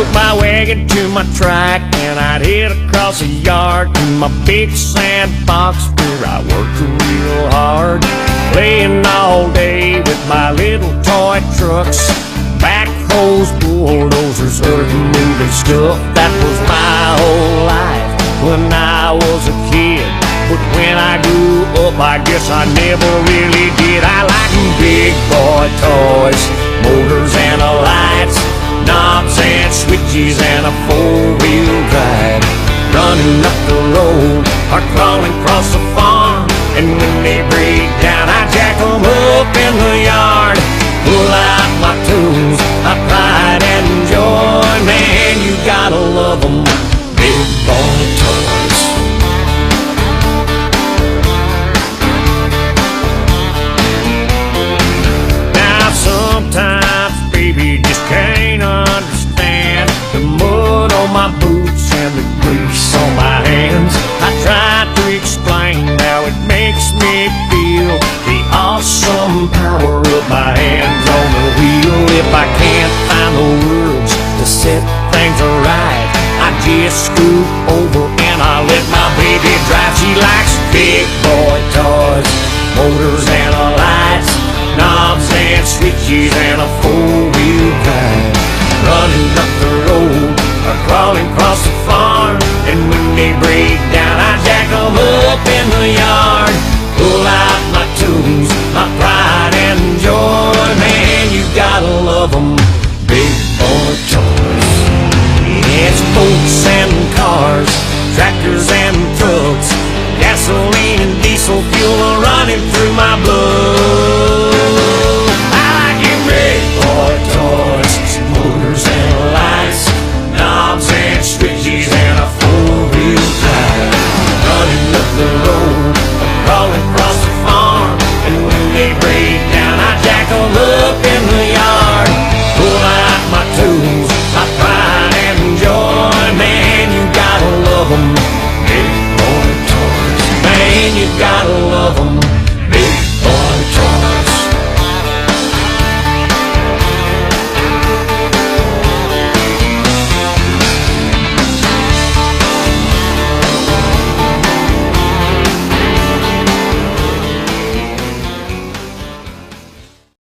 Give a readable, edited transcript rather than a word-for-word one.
Hook my wagon to my track and I'd head across the yard to my big sandbox where I worked real hard, playing all day with my little toy trucks, backhoes, bulldozers, earth moving stuff. That was my whole life when I was a kid. But when I grew up, I guess I never really did. I like big boy toys, motors and lights, knobs and switches and a four-wheel drive, running up the road or crawling across the farm. And when they break down, I jack them up in the yard, pull out my tools, my pride and joy. Man, you gotta love them, big boy toys. Now sometimes, baby, just can't understand the mud on my boots and the grease on my hands. I try to explain how it makes me feel, the awesome power of my hands on the wheel. If I can't find the words to set things right, I just scoot over and I let my baby drive. She likes big boy toys, motors and lights, knobs and switches and a four-wheel drive, running up the road or crawling across the farm. And when they break down, I jack them up in the yard, pull out my tools, my pride and joy. Man, you gotta love them,